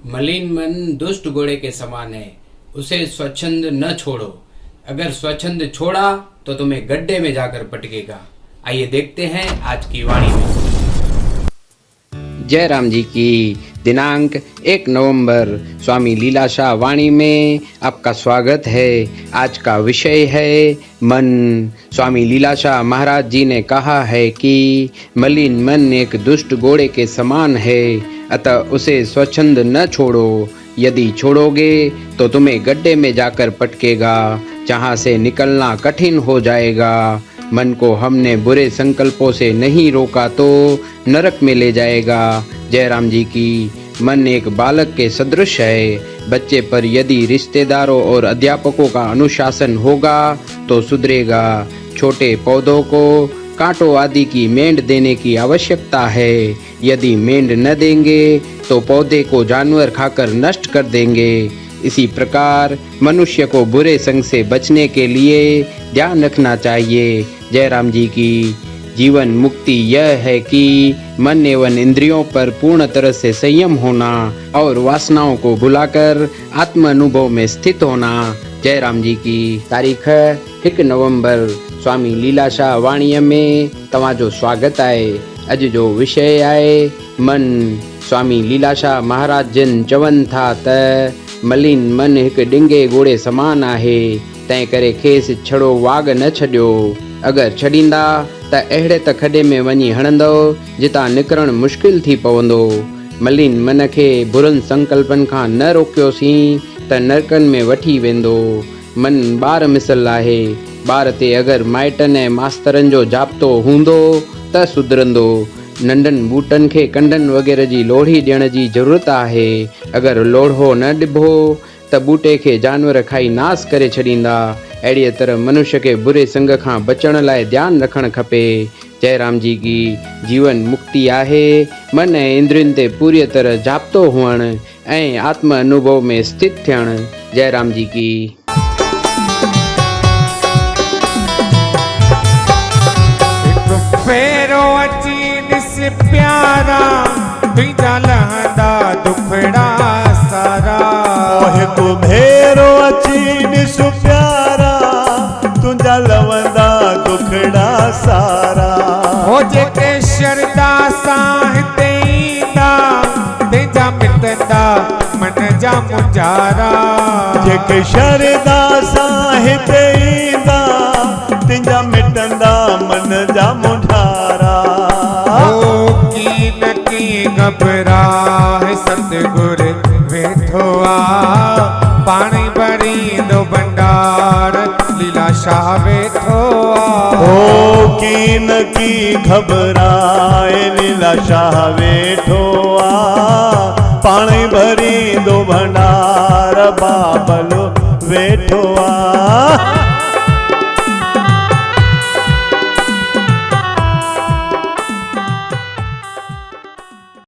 मलिन मन दुष्ट घोड़े के समान है, उसे स्वच्छंद न छोड़ो। अगर स्वच्छंद छोड़ा तो तुम्हें गड्ढे में जाकर पटकेगा। आइए देखते हैं आज की वाणी में। जय राम जी की। दिनांक 1 नवंबर स्वामी लीलाशाह वाणी में आपका स्वागत है। आज का विषय है मन। स्वामी लीलाशाह महाराज जी ने कहा है कि मलिन मन एक दुष्ट घोड़े के समान है, अतः उसे स्वच्छंद न छोड़ो। यदि छोड़ोगे तो तुम्हें गड्ढे में जाकर पटकेगा, जहाँ से निकलना कठिन हो जाएगा। मन को हमने बुरे संकल्पों से नहीं रोका तो नरक में ले जाएगा। जय राम जी की। मन एक बालक के सदृश है। बच्चे पर यदि रिश्तेदारों और अध्यापकों का अनुशासन होगा तो सुधरेगा। छोटे पौधों को कांटों आदि की मेंढ देने की आवश्यकता है। यदि मेंढ न देंगे तो पौधे को जानवर खाकर नष्ट कर देंगे। इसी प्रकार मनुष्य को बुरे संग से बचने के लिए ध्यान रखना चाहिए। जय राम जी की। जीवन मुक्ति यह है कि मन एवं इंद्रियों पर पूर्ण तरह से संयम होना और वासनाओं को भुलाकर आत्म अनुभव में स्थित होना। जय राम जी की। तारीख 1 नवंबर स्वामी लीलाशाह वाणीअ में तव्हांजो स्वागत आहे। अॼु जो विषय आहे मन। स्वामी लीलाशाह महाराज जन चवनि था त मलिन मन हिकु ॾिंगे घोड़े समान आहे, तंहिं करे खेसि छड़ो वाग न छॾियो। अगरि छॾींदा त अहिड़े त खॾे में वञी हणंदो जितां निकिरणु मुश्किल थी पवंदो। मलिन मन खे बुरनि संकल्पनि खां न रोकियोसीं त नरकनि में वठी वेंदो। मन ॿार मिसल आहे। ॿार ते अगरि माइटनि ऐं मास्तरनि जो जाब्तो हूंदो त सुधरंदो। नंढनि ॿूटनि खे कंडनि वग़ैरह जी लोढ़ी ॾियण जी ज़रूरत आहे। अगरि लोढ़ो न ॾिबो त ॿूटे खे जानवर खाई नास करे छॾींदा। अहिड़ीअ तरह मनुष्य खे बुरे संग खां बचण लाइ ध्यानु रखणु खपे। जय राम जी की। जीवन मुक्ति आहे मन ऐं इंद्रियुनि ते पूरी तरह जाब्तो हुअणु ऐं आत्म अनुभव में स्थित थियणु। जय राम जी की। फेरो अची ॾिस प्यारा, तुंहिंजा लहंदा दुखड़ा सारा। हिकु भेरो अची ॾिस प्यारा, तुंहिंजा लहंदा दुखड़ा सारा। हो जेके शरदा सां हिते ईंदा, तंहिंजा मिटंदा मन जा मुंझारा। जेके शरदा सां हिते ईंदा, तंहिंजा मिटंदा मन जा मुंझारा। ओ की न की घबरा है सतगुर वेठो आ, पाणी भरी दो भंडार लीलाशाह वेठो आ। ओ की न की घबराए लीलाशाह वेठो आ, पाणी भरी दो भंडार बाबल वेठो आ।